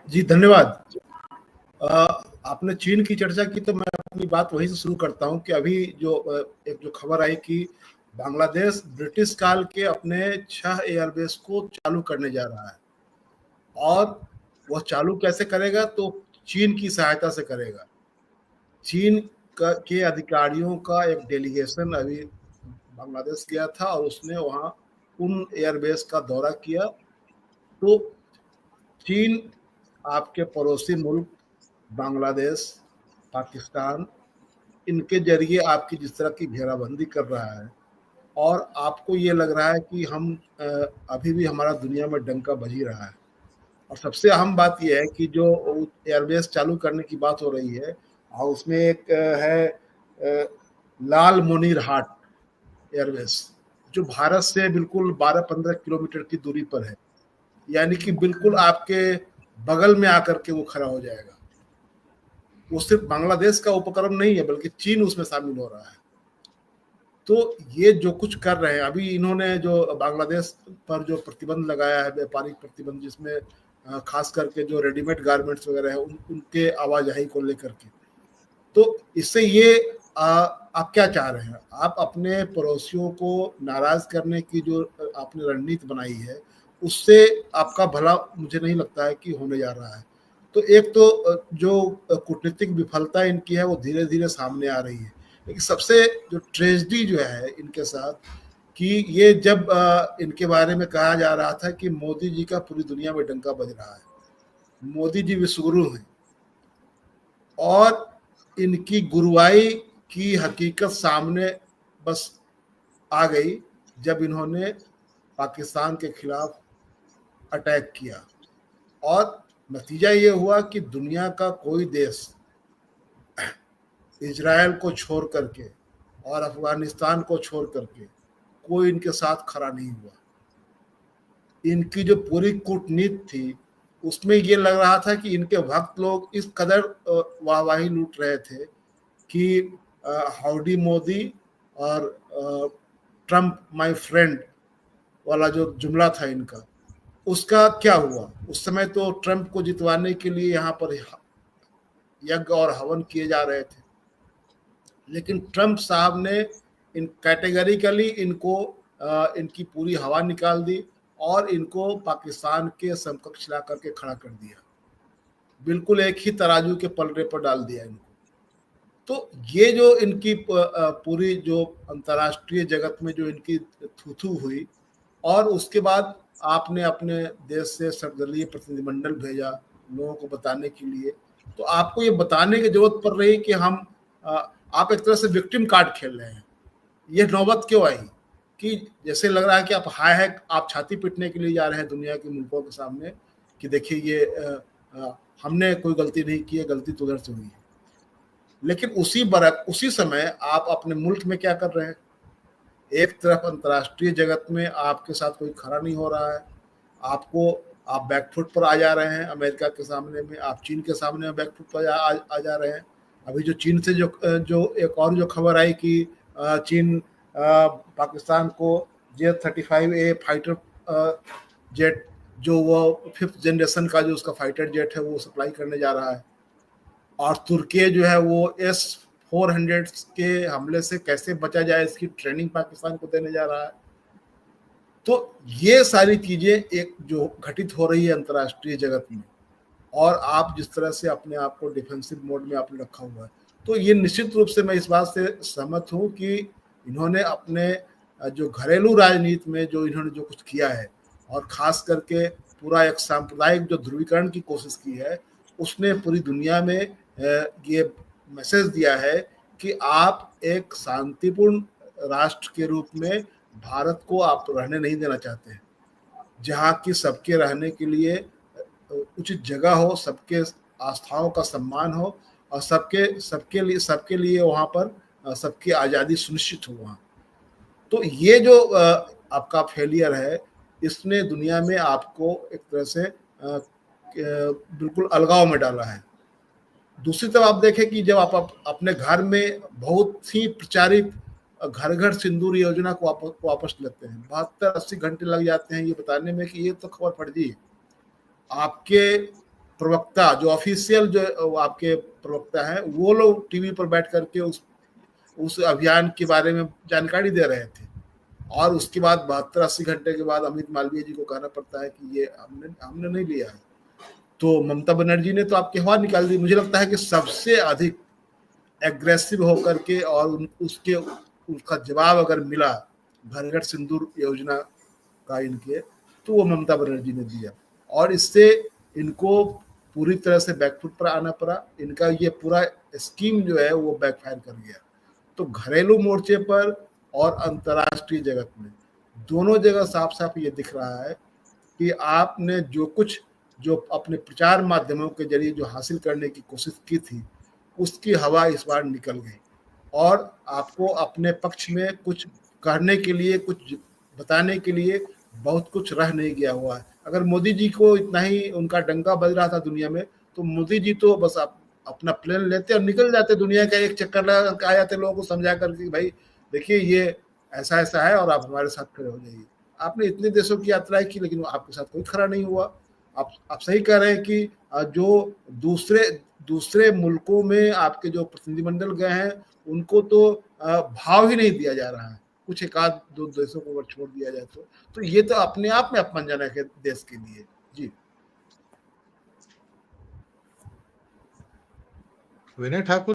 जी धन्यवाद। आपने चीन की चर्चा की तो मैं अपनी बात वहीं से शुरू करता हूं कि अभी जो एक जो खबर आई कि बांग्लादेश ब्रिटिश काल के अपने 6 एयरबेस को चालू करने जा रहा है, और वह चालू कैसे करेगा? तो चीन की सहायता से करेगा। चीन के अधिकारियों का एक डेलीगेशन अभी बांग्लादेश गया था और उसने वहाँ उन एयरबेस का दौरा किया। तो चीन आपके पड़ोसी मुल्क बांग्लादेश, पाकिस्तान, इनके ज़रिए आपकी जिस तरह की घेराबंदी कर रहा है, और आपको ये लग रहा है कि हम अभी भी हमारा दुनिया में डंका बज ही रहा है। और सबसे अहम बात ये है कि जो एयरबेस चालू करने की बात हो रही है, और उसमें एक है लाल मुनीर हाट एयरबेस, जो भारत से बिल्कुल 12-15 किलोमीटर की दूरी पर है। यानी कि बिल्कुल आपके बगल में आकर के वो खड़ा हो जाएगा। वो सिर्फ बांग्लादेश का उपक्रम नहीं है, बल्कि चीन उसमें शामिल हो रहा है। तो ये जो कुछ कर रहे हैं अभी, इन्होंने जो बांग्लादेश पर जो प्रतिबंध लगाया है, व्यापारिक प्रतिबंध, जिसमें खास करके जो रेडीमेड गारमेंट्स वगैरह है उनके आवाजाही को लेकर के, तो इससे ये आप क्या चाह रहे हैं? आप अपने पड़ोसियों को नाराज करने की जो आपने रणनीति बनाई है, उससे आपका भला मुझे नहीं लगता है कि होने जा रहा है। तो एक तो जो कूटनीतिक विफलता इनकी है वो धीरे धीरे सामने आ रही है। लेकिन सबसे जो ट्रेजेडी जो है इनके साथ, कि ये जब इनके बारे में कहा जा रहा था कि मोदी जी का पूरी दुनिया में डंका बज रहा है, मोदी जी विश्वगुरु हैं, और इनकी गुरुवाई की हकीकत सामने बस आ गई जब इन्होंने पाकिस्तान के खिलाफ अटैक किया। और नतीजा ये हुआ कि दुनिया का कोई देश इजराइल को छोड़ करके और अफगानिस्तान को छोड़ करके कोई इनके साथ खड़ा नहीं हुआ। इनकी जो पूरी कूटनीति थी उसमें ये लग रहा था कि इनके भक्त लोग इस कदर वाहवाही लूट रहे थे कि हाउडी मोदी और ट्रम्प माय फ्रेंड वाला जो जुमला था इनका, उसका क्या हुआ? उस समय तो ट्रम्प को जितवाने के लिए यहाँ पर यज्ञ और हवन किए जा रहे थे, लेकिन ट्रम्प साहब ने इन कैटेगरिकली इनको इनकी पूरी हवा निकाल दी और इनको पाकिस्तान के समकक्ष ला करके खड़ा कर दिया। बिल्कुल एक ही तराजू के पलड़े पर डाल दिया इनको। तो ये जो इनकी पूरी जो अंतर्राष्ट्रीय जगत में जो इनकी थू-थू हुई, और उसके बाद आपने अपने देश से सर्वदलीय प्रतिनिधिमंडल भेजा लोगों को बताने के लिए। तो आपको ये बताने की जरूरत पड़ रही कि हम आप एक तरह से विक्टिम कार्ड खेल रहे हैं। ये नौबत क्यों आई कि जैसे लग रहा है कि आप हाय है, आप छाती पीटने के लिए जा रहे हैं दुनिया के मुल्कों के सामने कि देखिए ये हमने कोई गलती नहीं की है, गलती तो उधर से हुई है। लेकिन उसी समय आप अपने मुल्क में क्या कर रहे हैं? एक तरफ अंतर्राष्ट्रीय जगत में आपके साथ कोई खड़ा नहीं हो रहा है, आप बैकफुट पर आ जा रहे हैं अमेरिका के सामने में, आप चीन के सामने बैकफुट पर आ जा रहे हैं। अभी जो चीन से जो एक और जो खबर आई कि चीन पाकिस्तान को J-35A फाइटर जेट, जो वो 5th जनरेशन का जो उसका फाइटर जेट है वो सप्लाई करने जा रहा है। और तुर्की जो है वो S-400 के हमले से कैसे बचा जाए इसकी ट्रेनिंग पाकिस्तान को देने जा रहा है। तो ये सारी चीजें एक जो घटित हो रही है अंतर्राष्ट्रीय जगत में, और आप जिस तरह से अपने आप को डिफेंसिव मोड में आपने रखा हुआ है, तो ये निश्चित रूप से मैं इस बात से सहमत हूँ कि इन्होंने अपने जो घरेलू राजनीति में जो इन्होंने जो कुछ किया है, और खास करके पूरा एक सांप्रदायिक जो ध्रुवीकरण की कोशिश की है, उसने पूरी दुनिया में ये मैसेज दिया है कि आप एक शांतिपूर्ण राष्ट्र के रूप में भारत को आप रहने नहीं देना चाहते हैं, जहाँ की सबके रहने के लिए उचित जगह हो, सबके आस्थाओं का सम्मान हो, और सबके लिए वहाँ पर सबकी आज़ादी सुनिश्चित हो वहाँ। तो ये जो आपका फेलियर है, इसने दुनिया में आपको एक तरह से बिल्कुल अलगाव में डाला है। दूसरी तरफ आप देखें कि जब आप अपने घर में बहुत ही प्रचारित घर घर सिंदूर योजना को वापस लेते हैं, 72-80 घंटे लग जाते हैं ये बताने में कि ये तो खबर फर्जी है। आपके प्रवक्ता जो ऑफिशियल जो आपके प्रवक्ता हैं वो लोग टीवी पर बैठ करके उस अभियान के बारे में जानकारी दे रहे थे, और उसके बाद 72-80 घंटे के बाद अमित मालवीय जी को कहना पड़ता है कि ये हमने नहीं लिया है। तो ममता बनर्जी ने तो आपकी हवा निकाल दी। मुझे लगता है कि सबसे अधिक एग्रेसिव होकर के और उसका जवाब अगर मिला घर घर सिंदूर योजना का इनके, तो वो ममता बनर्जी ने दिया, और इससे इनको पूरी तरह से बैकफुट पर आना पड़ा। इनका ये पूरा स्कीम जो है वो बैकफायर कर गया। तो घरेलू मोर्चे पर और अंतर्राष्ट्रीय जगत में दोनों जगह साफ साफ ये दिख रहा है कि आपने जो अपने प्रचार माध्यमों के जरिए जो हासिल करने की कोशिश की थी, उसकी हवा इस बार निकल गई, और आपको अपने पक्ष में कुछ करने के लिए, कुछ बताने के लिए बहुत कुछ रह नहीं गया हुआ है। अगर मोदी जी को इतना ही उनका डंका बज रहा था दुनिया में, तो मोदी जी तो बस अपना प्लेन लेते और निकल जाते, दुनिया का एक चक्कर लगा कर आ जाते, लोगों को समझा करके भाई देखिए ये ऐसा ऐसा है और आप हमारे साथ खड़े हो जाइए। आपने इतने देशों की यात्राएं की, लेकिन आपके साथ कोई खड़ा नहीं हुआ। आप सही कह रहे हैं कि जो दूसरे मुल्कों में आपके जो प्रतिनिधिमंडल गए हैं, उनको तो भाव ही नहीं दिया जा रहा है, कुछ एक आध दो देशों को अगर छोड़ दिया जाए तो ये तो अपने आप में अपमानजनक है देश के लिए। जी विनय ठाकुर